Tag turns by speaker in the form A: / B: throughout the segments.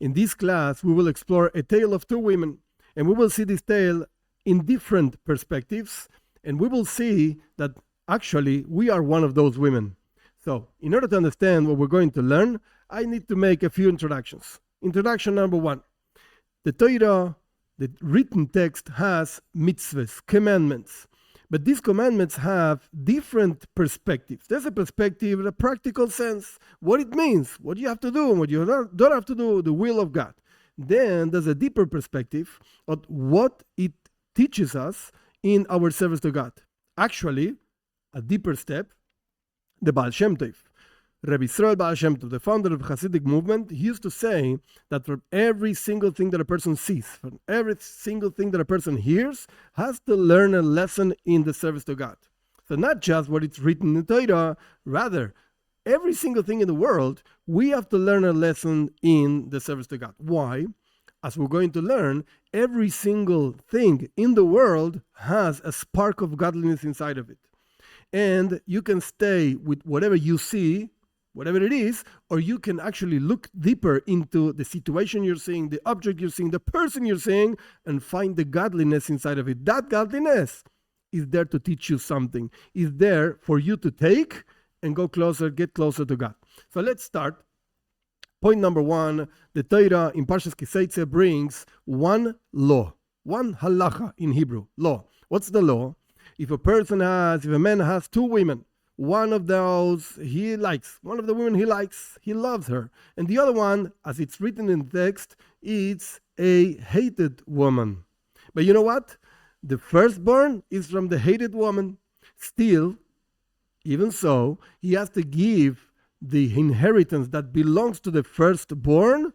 A: In this class, we will explore a tale of two women, and we will see this tale in different perspectives, and we will see that actually we are one of those women. So, in order to understand what we're going to learn, I need to make a few introductions. Introduction number one. The Torah, the written text, has mitzvahs, commandments. But these commandments have different perspectives. There's a perspective in a practical sense, what it means, what you have to do and what you don't have to do, the will of God. Then there's a deeper perspective of what it teaches us in our service to God. Actually, a deeper step, the Baal Shem Tov. Rabbi Yisrael Baal Shem Tov, the founder of the chassidic movement, he used to say that from every single thing that a person sees, from every single thing that a person hears, has to learn a lesson in the service to God. So not just what it's written in the Torah, rather, every single thing in the world, we have to learn a lesson in the service to God. Why? As we're going to learn, every single thing in the world has a spark of godliness inside of it. And you can stay with whatever you see, whatever it is, or you can actually look deeper into the situation you're seeing, the object you're seeing, the person you're seeing, and find the godliness inside of it. That godliness is there to teach you something, is there for you to take and go closer, get closer to God. So let's start. Point number one, the Torah in Parshas Kiseitze brings one law, one halacha in Hebrew, law. What's the law? If a man has two women, one of those he likes, one of the women he likes, he loves her. And the other one, as it's written in the text, it's a hated woman. But you know what? The firstborn is from the hated woman. Still, even so, he has to give the inheritance that belongs to the firstborn,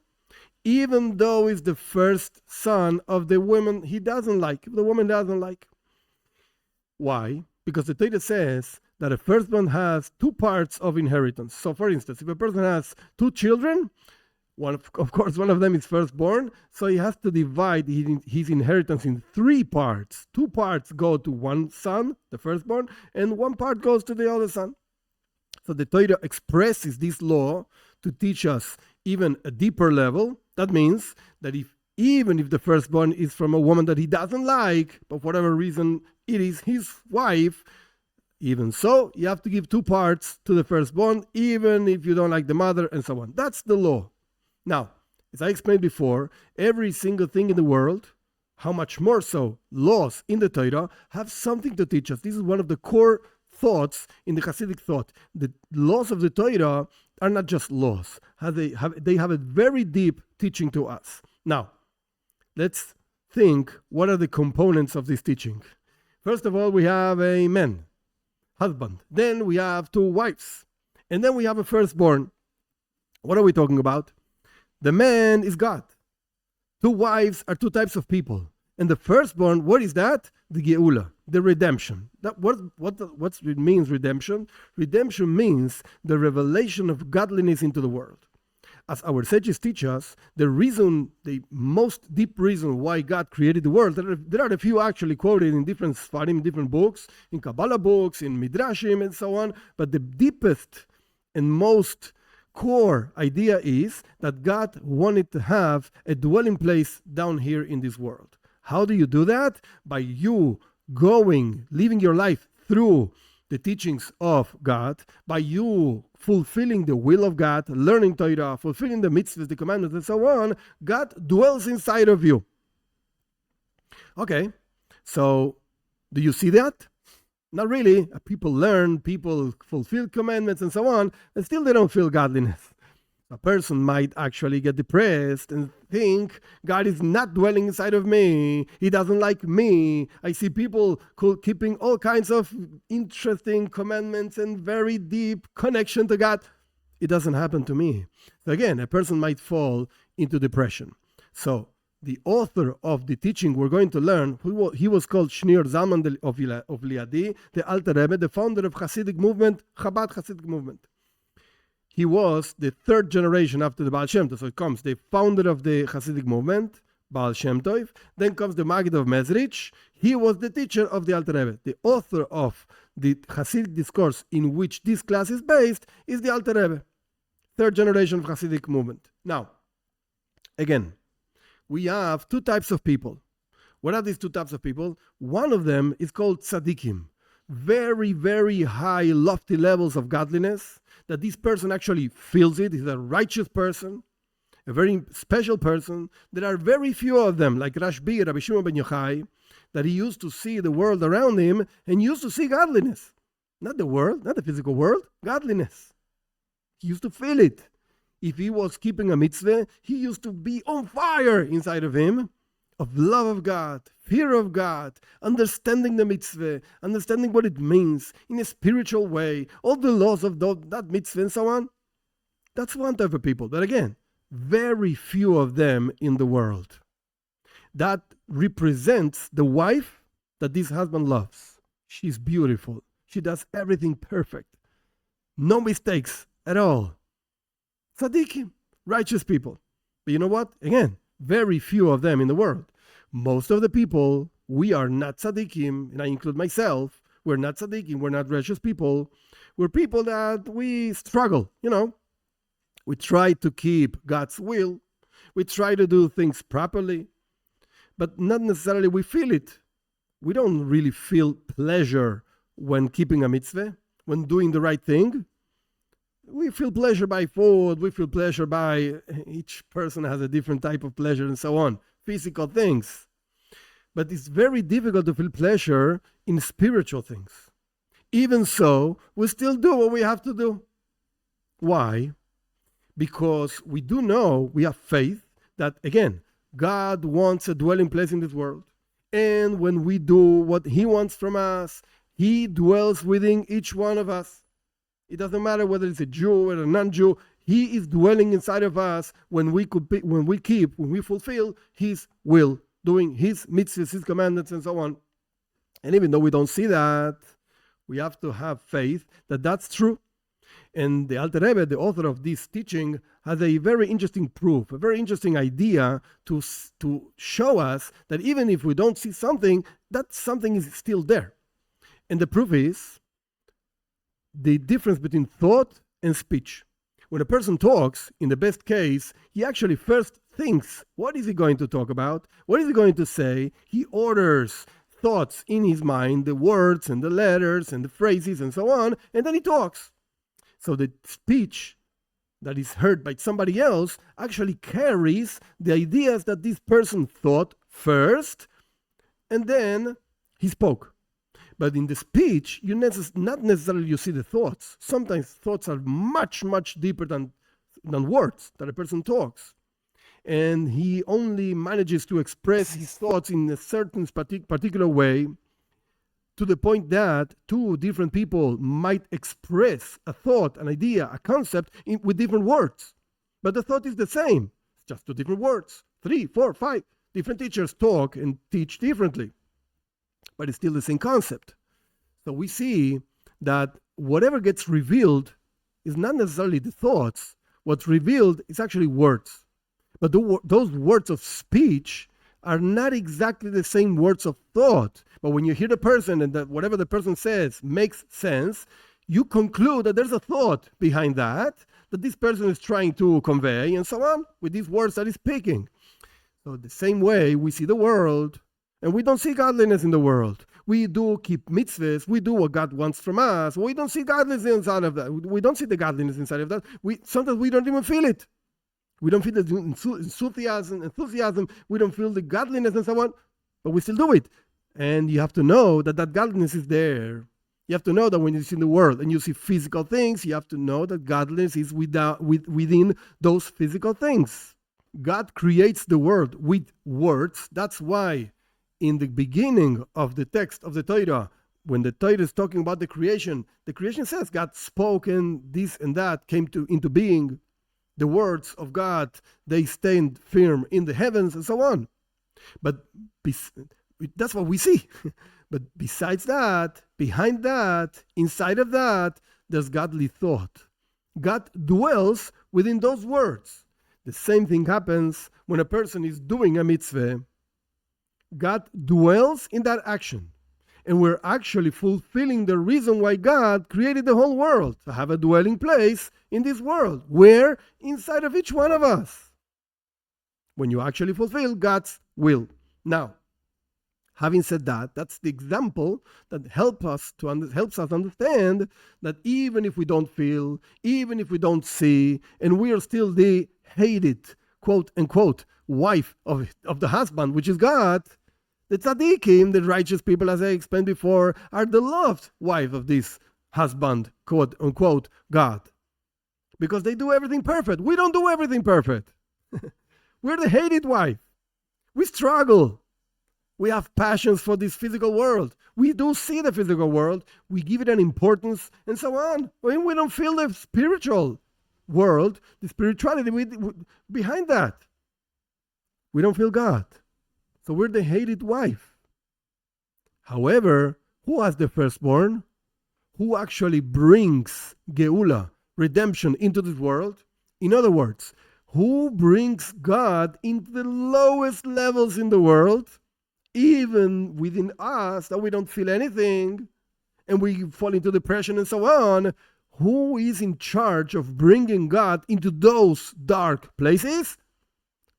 A: even though it's the first son of the woman he doesn't like, the woman doesn't like. Why? Because the Torah says that a firstborn has two parts of inheritance. So, for instance, if a person has two children, of course, one of them is firstborn, so he has to divide his inheritance in three parts. Two parts go to one son, the firstborn, and one part goes to the other son. So the Torah expresses this law to teach us even a deeper level. That means that even if the firstborn is from a woman that he doesn't like, but for whatever reason it is his wife, even so, you have to give two parts to the firstborn, even if you don't like the mother, and so on. That's the law. Now, as I explained before, every single thing in the world, how much more so laws in the Torah, have something to teach us. This is one of the core thoughts in the Hasidic thought. The laws of the Torah are not just laws. They have a very deep teaching to us. Now, let's think, what are the components of this teaching? First of all, we have a man, husband. Then we have two wives. And then we have a firstborn. What are we talking about? The man is God. Two wives are two types of people. And the firstborn, what is that? The Geula, the redemption. What means redemption? Redemption means the revelation of godliness into the world. As our sages teach us, the most deep reason why God created the world, there are a few actually quoted in different Sfarim, different books, in Kabbalah books, in Midrashim, and so on. But the deepest and most core idea is that God wanted to have a dwelling place down here in this world. How do you do that? By you living your life through the teachings of God, by you fulfilling the will of God, learning Torah, fulfilling the mitzvahs, the commandments, and so on. God dwells inside of you. Okay, so do you see that? Not really. People learn, people fulfill commandments and so on, and still they don't feel godliness. A person might actually get depressed and think, God is not dwelling inside of me. He doesn't like me. I see people keeping all kinds of interesting commandments and very deep connection to God. It doesn't happen to me. So again, a person might fall into depression. So the author of the teaching we're going to learn, he was called Shneur Zalman of Liadi, the Alter Rebbe, the founder of chassidic movement, Chabad chassidic movement. He was the third generation after the Baal Shem Tov. So it comes the founder of the Hasidic movement, Baal Shem Tov. Then comes the Maggid of Mezrich. He was the teacher of the Alter Rebbe. The author of the Hasidic discourse in which this class is based is the Alter Rebbe, third generation of Hasidic movement. Now, Again, we have two types of people. What are these two types of people? One of them is called tzaddikim. Very, very high, lofty levels of godliness, that this person actually feels it. He's a righteous person, a very special person. There are very few of them, like Rashbi, Rabbi Shimon ben Yochai, that he used to see the world around him and used to see godliness. Not the world, not the physical world, godliness. He used to feel it. If he was keeping a mitzvah, he used to be on fire inside of him, of love of God, fear of God, understanding the mitzvah, understanding what it means in a spiritual way, all the laws of that mitzvah and so on. That's one type of people. But again, very few of them in the world. That represents the wife that this husband loves. She's beautiful. She does everything perfect. No mistakes at all. Tzaddikim, righteous people. But you know what? Again, very few of them in the world. Most of the people, we are not tzaddikim, and I include myself. We're not tzaddikim. We're not righteous people. We're people that we struggle, We try to keep God's will. We try to do things properly. But not necessarily we feel it. We don't really feel pleasure when keeping a mitzvah, when doing the right thing. We feel pleasure by food. We feel pleasure by, each person has a different type of pleasure and so on. Physical things. But it's very difficult to feel pleasure in spiritual things. Even so, we still do what we have to do. Why? Because we do know, we have faith that, again, God wants a dwelling place in this world. And when we do what He wants from us, He dwells within each one of us. It doesn't matter whether it's a Jew or a non-Jew. He is dwelling inside of us when we fulfill His will, doing His mitzvahs, His commandments, and so on. And even though we don't see that, we have to have faith that that's true. And the Alter Rebbe, the author of this teaching, has a very interesting proof, a very interesting idea to show us that even if we don't see something, that something is still there. And the proof is the difference between thought and speech. When a person talks, in the best case, he actually first thinks, what is he going to talk about? What is he going to say? He orders thoughts in his mind, the words and the letters and the phrases and so on, and then he talks. So the speech that is heard by somebody else actually carries the ideas that this person thought first, and then he spoke. But in the speech, not necessarily you see the thoughts. Sometimes thoughts are much, much deeper than words that a person talks. And he only manages to express his thoughts in a certain particular way, to the point that two different people might express a thought, an idea, a concept with different words. But the thought is the same. It's just two different words. 3, 4, 5 different teachers talk and teach differently. But it's still the same concept. So we see that whatever gets revealed is not necessarily the thoughts. What's revealed is actually words. But those words of speech are not exactly the same words of thought. But when you hear the person and that whatever the person says makes sense, you conclude that there's a thought behind that this person is trying to convey and so on with these words that he's speaking. So the same way we see the world, and we don't see godliness in the world. We do keep mitzvahs. We do what God wants from us. We don't see godliness inside of that. We don't see the godliness inside of that. Sometimes we don't even feel it. We don't feel the enthusiasm. We don't feel the godliness and so on. But we still do it. And you have to know that godliness is there. You have to know that when you see the world and you see physical things, you have to know that godliness is within those physical things. God creates the world with words. That's why in the beginning of the text of the Torah, when the Torah is talking about the creation says God spoke and this and that came into being. The words of God, they stand firm in the heavens and so on. But that's what we see. But besides that, behind that, inside of that, there's godly thought. God dwells within those words. The same thing happens when a person is doing a mitzvah. God dwells in that action. And we're actually fulfilling the reason why God created the whole world, to have a dwelling place in this world. Where? Inside of each one of us. when you actually fulfill God's will. Now, having said that, that's the example that helps us understand that even if we don't feel, even if we don't see, and we are still the hated, quote unquote, wife of the husband, which is God, the tzaddikim, the righteous people, as I explained before, are the loved wife of this husband, quote unquote, God. Because they do everything perfect. We don't do everything perfect. We're the hated wife. We struggle. We have passions for this physical world. We do see the physical world. We give it an importance and so on. When we don't feel the spiritual world, the spirituality behind that. We don't feel God. So we're the hated wife. However, who has the firstborn? Who actually brings Geula, redemption, into this world? In other words, who brings God into the lowest levels in the world, even within us, that we don't feel anything, and we fall into depression and so on? Who is in charge of bringing God into those dark places?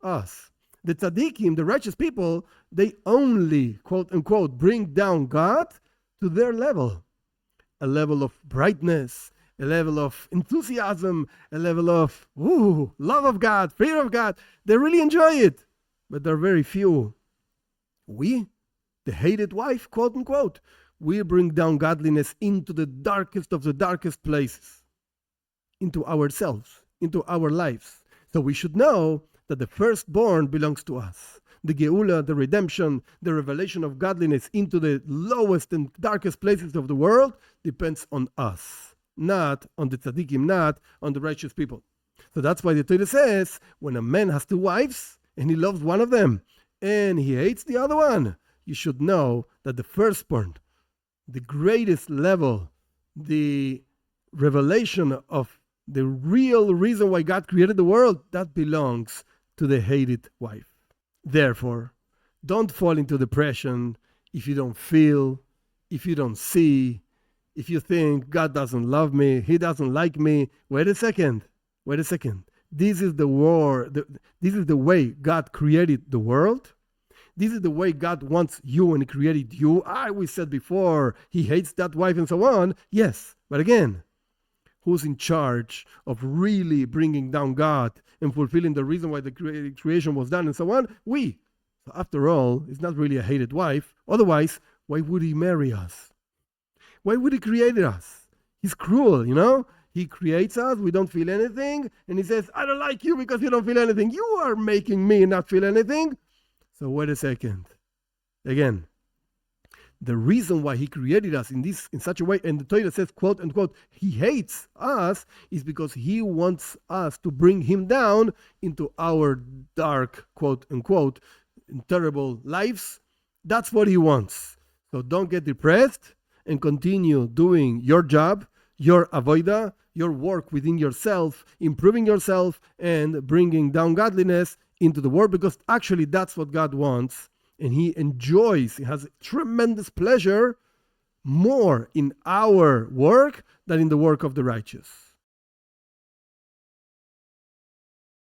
A: Us. The tzaddikim, the righteous people, they only, quote unquote, bring down God to their level. A level of brightness, a level of enthusiasm, a level of love of God, fear of God. They really enjoy it, but there are very few. We, the hated wife, quote unquote, we bring down godliness into the darkest of the darkest places, into ourselves, into our lives. So we should know that the firstborn belongs to us. The Geula, the redemption, the revelation of godliness into the lowest and darkest places of the world depends on us, not on the tzaddikim, not on the righteous people. So that's why the Torah says, when a man has two wives and he loves one of them and he hates the other one, you should know that the firstborn, the greatest level, the revelation of the real reason why God created the world, that belongs to the hated wife. Therefore, don't fall into depression if you don't feel, if you don't see, if you think God doesn't love me, He doesn't like me. Wait a second. This is the this is the way God created the world. This is the way God wants you when He created you. We said before, He hates that wife and so on. Yes, but again, who's in charge of really bringing down God and fulfilling the reason why the creation was done and so on? We. So after all, it's not really a hated wife. Otherwise, why would He marry us? Why would He create us? He's cruel, He creates us, we don't feel anything, and He says, I don't like you because you don't feel anything. You are making me not feel anything. So wait a second. Again, the reason why He created us in such a way, and the Torah says, quote unquote, He hates us, is because He wants us to bring Him down into our dark, quote unquote, terrible lives. That's what He wants. So don't get depressed and continue doing your job, your avodah, your work within yourself, improving yourself and bringing down godliness into the world, because actually that's what God wants. And He enjoys, He has tremendous pleasure more in our work than in the work of the righteous.